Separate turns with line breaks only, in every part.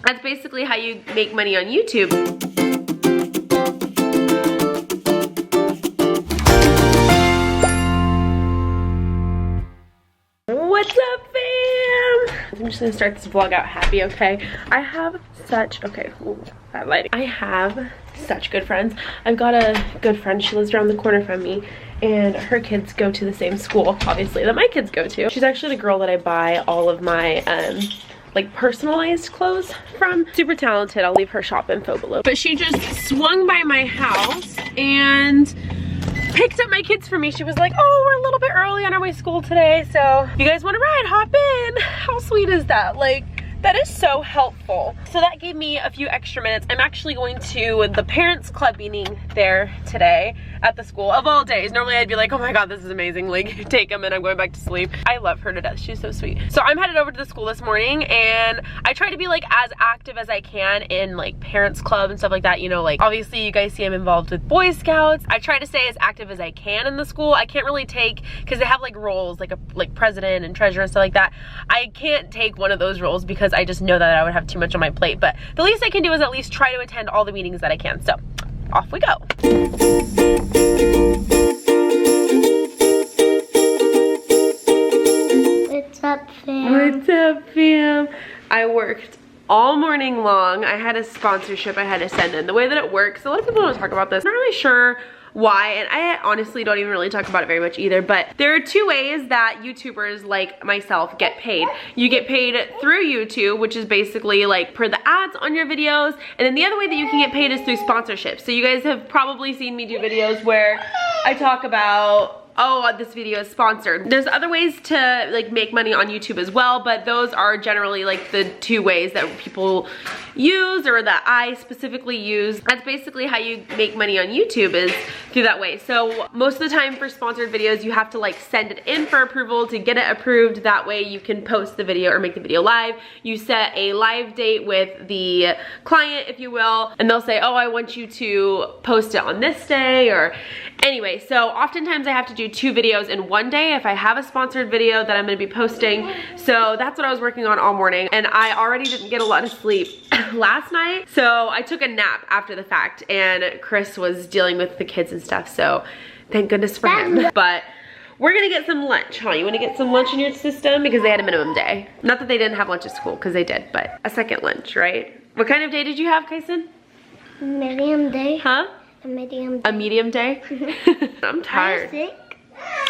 That's basically how you make money on YouTube. What's up, fam? I'm just gonna start this vlog out happy, okay? I have such, bad lighting. I have such good friends. I've got a good friend, she lives around the corner from me, and her kids go to the same school, obviously, that my kids go to. She's actually the girl that I buy all of my, like personalized clothes from. Super talented. I'll leave her shop info below. But she just swung by my house and picked up my kids for me. She was like, oh, we're a little bit early on our way to school today, so if you guys want to ride, hop in. How sweet is that? Like, that is so helpful. So that gave me a few extra minutes. I'm actually going to the parents club meeting there today at the school. Of all days, normally I'd be like, oh my god, this is amazing, like take them and I'm going back to sleep. I love her to death. She's so sweet. So I'm headed over to the school this morning, and I try to be like as active as I can in like parents club and stuff like that. You know, like obviously you guys see I'm involved with Boy Scouts. I try to stay as active as I can in the school. I can't really take, because they have like roles like president and treasurer and stuff like that. I can't take one of those roles because I just know that I would have too much on my plate, but the least I can do is at least try to attend all the meetings that I can. So off we go.
What's up, fam?
What's up, fam? I worked all morning long. I had a sponsorship I had to send in. The way that it works, a lot of people don't talk about this. I'm not really sure why, and I honestly don't even really talk about it very much either, but there are two ways that YouTubers like myself get paid. You get paid through YouTube, which is basically like per the ads on your videos, and then the other way that you can get paid is through sponsorships. So you guys have probably seen me do videos where I talk about, oh, this video is sponsored. There's other ways to like make money on YouTube as well, but those are generally like the two ways that people use, or that I specifically use. That's basically how you make money on YouTube, is through that way. So most of the time for sponsored videos, you have to like send it in for approval to get it approved. That way you can post the video or make the video live. You set a live date with the client, if you will, and they'll say, oh, I want you to post it on this day, or anyway. So oftentimes I have to do 2 videos in one day if I have a sponsored video that I'm gonna be posting. So that's what I was working on all morning, and I already didn't get a lot of sleep last night, so I took a nap after the fact, and Chris was dealing with the kids and stuff, so thank goodness for him. But we're gonna get some lunch, huh? You wanna get some lunch in your system? Because they had a minimum day. Not that they didn't have lunch at school, because they did, but a second lunch, right? What kind of day did you have, Kyson?
Medium day.
Huh?
A medium day.
A medium day? I'm tired.
Are you sick?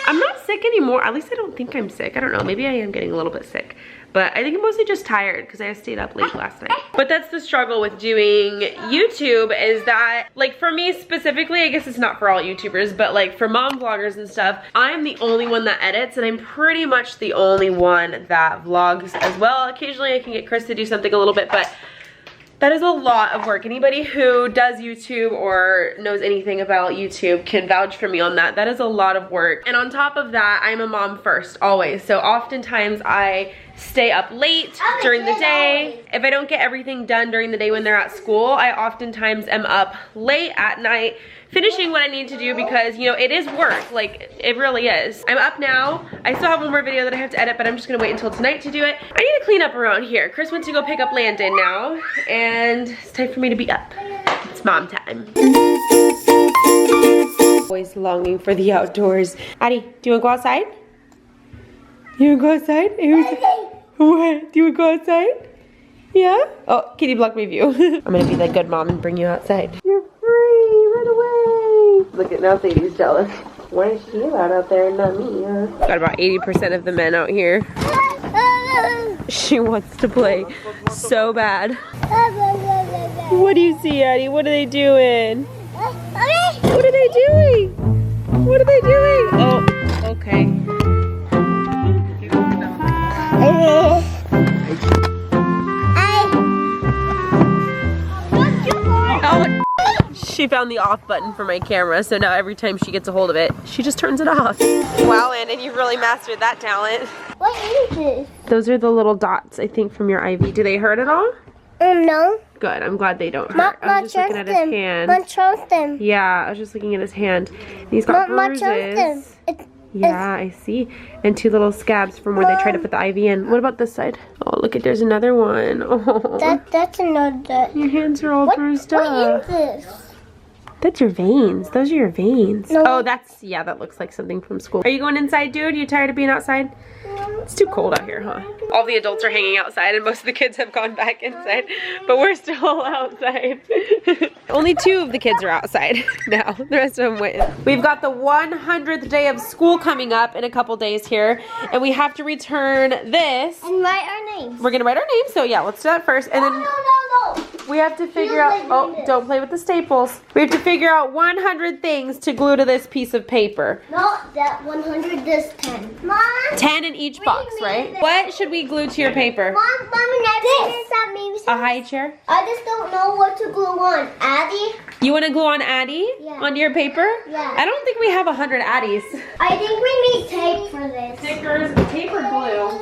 I'm not sick anymore. At least I don't think I'm sick. I don't know. Maybe I am getting a little bit sick. But I think I'm mostly just tired because I stayed up late last night. But that's the struggle with doing YouTube, is that, like for me specifically, I guess it's not for all YouTubers, but like for mom vloggers and stuff, I'm the only one that edits, and I'm pretty much the only one that vlogs as well. Occasionally I can get Chris to do something a little bit, but that is a lot of work. Anybody who does YouTube or knows anything about YouTube can vouch for me on that. That is a lot of work. And on top of that, I'm a mom first, always. So oftentimes I stay up late during the day. If I don't get everything done during the day when they're at school, I oftentimes am up late at night finishing what I need to do, because you know, it is work, like it really is. I'm up now. I still have one more video that I have to edit, but I'm just gonna wait until tonight to do it. I need to clean up around here. Chris went to go pick up Landon now, and it's time for me to be up. It's mom time. Always longing for the outdoors. Addie, do you wanna go outside? You wanna go outside? What? Do you wanna go outside? Yeah? Oh, kitty blocked my view. I'm gonna be the good mom and bring you outside. You're free, run away. Look at, now Sadie's jealous. Why is she allowed out there and not me? Got about 80% of the men out here. She wants to play so bad. What do you see, Addie? What are they doing? What are they doing? What are they doing? Oh, okay. She found the off button for my camera, so now every time she gets a hold of it, she just turns it off. Wow, Landon, you've really mastered that talent.
What is this?
Those are the little dots, I think, from your IV. Do they hurt at all?
No.
Good, I'm glad they don't hurt. I was just looking at his hand.
Them.
Yeah, I was just looking at his hand. He's got bruises. Yeah, I see. And 2 little scabs from where they tried to put the IV in. What about this side? Oh, look at, there's another one. Oh.
That's another.
Your hands are all bruised up.
What is this?
That's your veins. Those are your veins.
No.
Oh, yeah, that looks like something from school. Are you going inside, dude? You tired of being outside? It's too cold out here, huh? All the adults are hanging outside and most of the kids have gone back inside, but we're still outside. Only 2 of the kids are outside now. The rest of them went. We've got the 100th day of school coming up in a couple days here, and we have to return this.
And write our names.
We're gonna write our names, so yeah, let's do that first, and then
No.
we have to figure out, oh, don't play with the staples. We have to figure out 100 things to glue to this piece of paper.
No, that 100 is 10. Mom.
10 in each box, right? What should we glue to your paper?
Mommy,
A high chair?
I just don't know what to glue on. Addie?
You want to glue on Addie?
Yeah.
Onto your paper?
Yeah.
I don't think we have 100 Addies.
I think we need tape for this.
Stickers, tape or glue?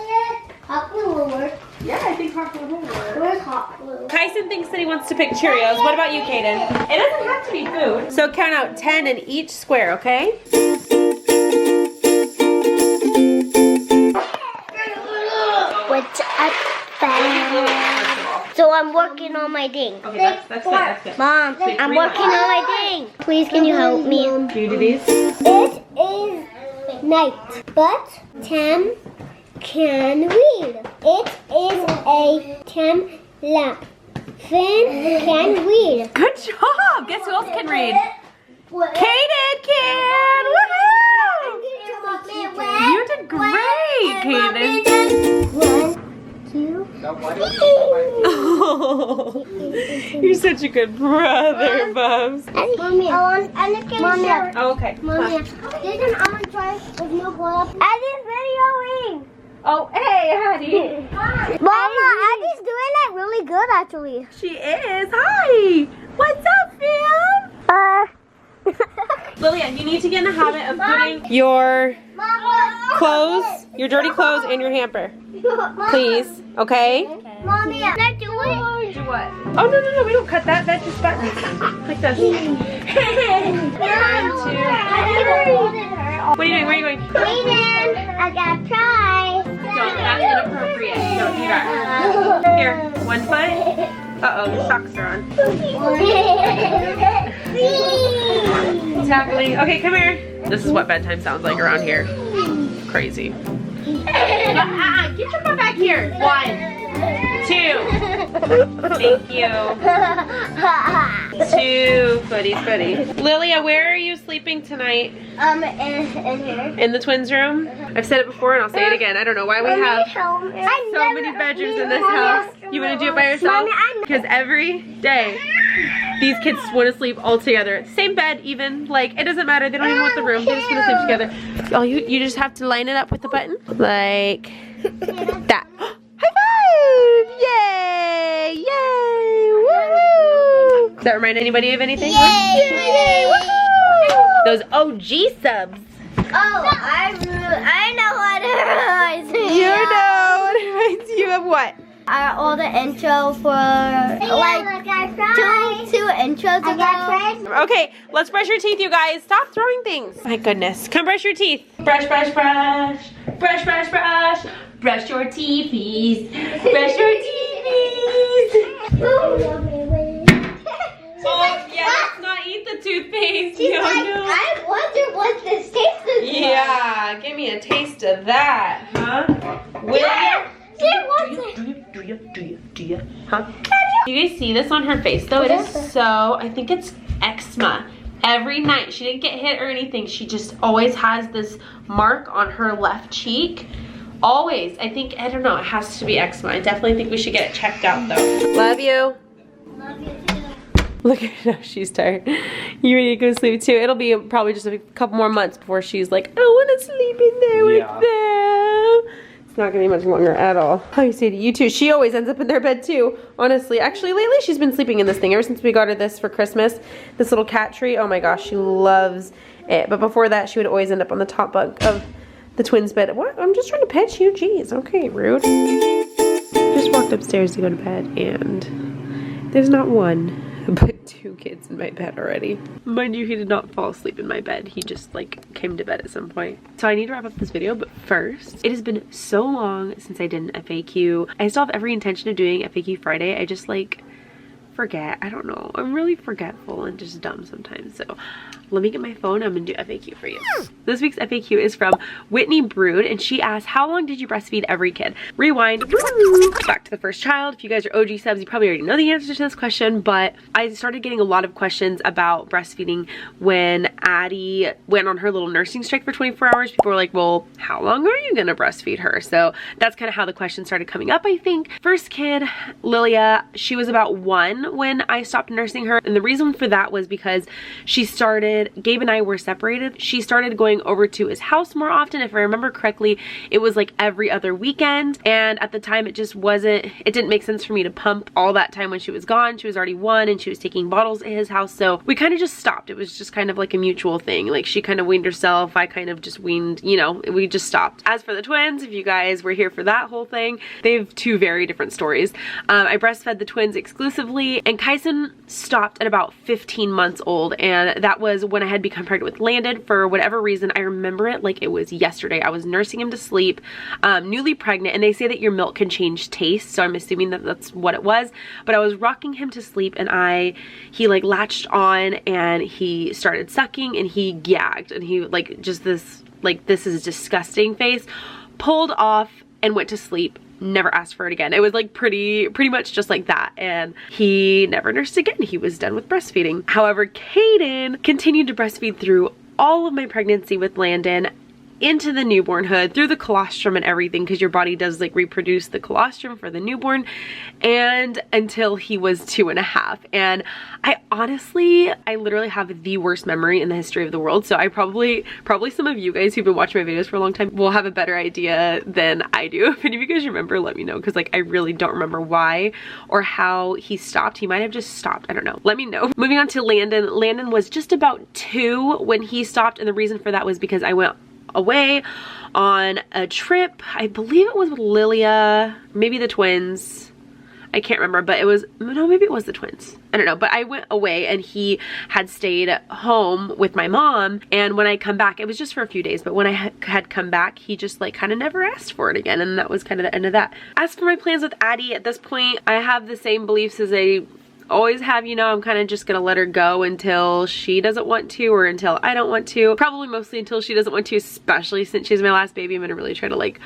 Hot glue will work.
Yeah, I think hot glue will work.
Where's hot glue?
Kyson thinks that he wants to pick Cheerios. What about you, Kaden? It doesn't have to be food. So count out 10 in each square, okay?
What's up, So I'm working on my thing.
Okay, that's good.
Mom, I'm working on my thing. Please, can you help me?
Do you do these?
It is night, but Tim can read. It is a Tim lamp. Finn can read.
Good job! Guess who else can read? Kaden can! Woohoo! You did great, Kaden.
1, 2, 3.
You're such a good brother, Bubs.
Mommy, I want to
Oh, okay.
Mommy, there's an almond try with no boil. Addie's videoing.
Oh, hey, Addie.
Mama, Addie's doing it really good, actually.
She is. Hi. What's up, fam? Lillian, you need to get in the habit of putting your clothes, your dirty clothes in your hamper. Please, okay?
Mommy, can I do it?
Do what? Oh, no, we don't cut that. That's just buttons. Like this. 1, 2. What are you doing? Where are you going?
Aiden, I gotta try.
Don't, that's inappropriate. Don't do that. Here, 1 foot. Uh-oh, your socks are on. Tackling. Okay, come here. This is what bedtime sounds like around here. Crazy. Get your butt back here. 1, 2. Thank you. 2 footy. Lilia, where are you sleeping tonight?
In here.
In the twins' room? I've said it before and I'll say it again. I don't know why we have so many bedrooms in this house. You want to do it by yourself? Because every day these kids want to sleep all together. Same bed even. Like, it doesn't matter. They don't even want the room. They just want to sleep together. Oh, you just have to line it up with the button. Like that. High five! Yay! Yay! Woohoo! Does that remind anybody of anything?
Yay!
Woohoo! Those OG subs.
Oh, I know what it reminds me.
You know what it reminds you of what?
All the intro for like two intros ago.
Okay, let's brush your teeth, you guys. Stop throwing things. My goodness. Come brush your teeth. Brush, brush, brush. Brush, brush, brush. Brush your teethies. Brush your teethies. Oh, yeah, let's not eat the toothpaste.
She's like, I wonder what this tastes like.
Yeah, give me a taste of that, huh? Will you? Do you? Huh? Do you guys see this on her face though? It is so, I think it's eczema. Every night, she didn't get hit or anything. She just always has this mark on her left cheek. Always. I think, I don't know, it has to be eczema. I definitely think we should get it checked out though. Love you.
Love you too.
Look at her, she's tired. You ready to go sleep too? It'll be probably just a couple more months before she's like, I want to sleep in there with them. It's not gonna be much longer at all. Oh, you see, you too. She always ends up in their bed too, honestly. Actually, lately she's been sleeping in this thing ever since we got her this for Christmas. This little cat tree. Oh my gosh, she loves it. But before that, she would always end up on the top bunk of the twins' bed. What? I'm just trying to pet you. Jeez, okay, rude. Just walked upstairs to go to bed and there's not one, but 2 2 kids in my bed already. Mind you, he did not fall asleep in my bed. He just like came to bed at some point. So I need to wrap up this video, but first, it has been so long since I did an FAQ. I still have every intention of doing FAQ Friday. I just like forget. I don't know. I'm really forgetful and just dumb sometimes. So let me get my phone. I'm gonna do FAQ for you. This week's FAQ is from Whitney Brood, and she asked, how long did you breastfeed every kid? Rewind back to the first child. If you guys are OG subs, you probably already know the answer to this question, but I started getting a lot of questions about breastfeeding when Addie went on her little nursing strike for 24 hours. People were like, well, how long are you gonna breastfeed her? So that's kind of how the question started coming up, I think. First kid, Lilia, she was about 1 when I stopped nursing her, and the reason for that was because she started, Gabe and I were separated. She started going over to his house more often. If I remember correctly, it was like every other weekend, and at the time it just wasn't, it didn't make sense for me to pump all that time when she was gone. She was already 1 and she was taking bottles at his house, so we kind of just stopped. It was just kind of like a mutual thing. Like she kind of weaned herself, I kind of just weaned, you know, we just stopped. As for the twins, if you guys were here for that whole thing, they have 2 very different stories. I breastfed the twins exclusively, and Kyson stopped at about 15 months old, and that was when I had become pregnant with Landon. For whatever reason, I remember it like it was yesterday. I was nursing him to sleep, newly pregnant, and they say that your milk can change taste, so I'm assuming that that's what it was. But I was rocking him to sleep, and he like latched on, and he started sucking, and he gagged, and he like just this, like, this is disgusting face, pulled off and went to sleep. Never asked for it again. It was like pretty much just like that, and he never nursed again. He was done with breastfeeding. However, Caden continued to breastfeed through all of my pregnancy with Landon, into the newbornhood, through the colostrum and everything, because your body does like reproduce the colostrum for the newborn, and until he was 2.5. And I literally have the worst memory in the history of the world. So I probably some of you guys who've been watching my videos for a long time will have a better idea than I do. If any of you guys remember, let me know, because like I really don't remember why or how he stopped. He might have just stopped, I don't know. Let me know. Moving on to Landon. Landon was just about 2 when he stopped, and the reason for that was because I went away on a trip. I believe it was with Lilia, maybe the twins. I can't remember, but it was, no, maybe it was the twins. I don't know, but I went away and he had stayed home with my mom, and when I come back, it was just for a few days, but when I had come back, he just like kind of never asked for it again, and that was kind of the end of that. As for my plans with Addie, at this point, I have the same beliefs as I always have. You know, I'm kind of just gonna let her go until she doesn't want to, or until I don't want to. Probably mostly until she doesn't want to, especially since she's my last baby. I'm gonna really try to like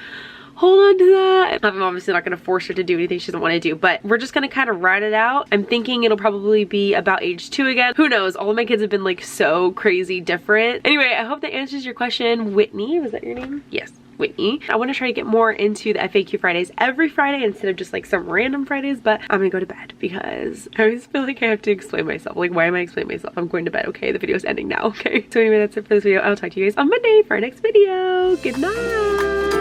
hold on to that. I'm obviously not gonna force her to do anything she doesn't want to do, but we're just gonna kind of ride it out. I'm thinking it'll probably be about age 2 again. Who knows? All of my kids have been like so crazy different. Anyway, I hope that answers your question. Whitney, was that your name? Yes. Whitney. I want to try to get more into the FAQ Fridays every Friday instead of just like some random Fridays, but I'm gonna go to bed because I always feel like I have to explain myself. Like, why am I explaining myself? I'm going to bed, okay? The video is ending now, okay? So anyway, that's it for this video. I'll talk to you guys on Monday for our next video. Good night!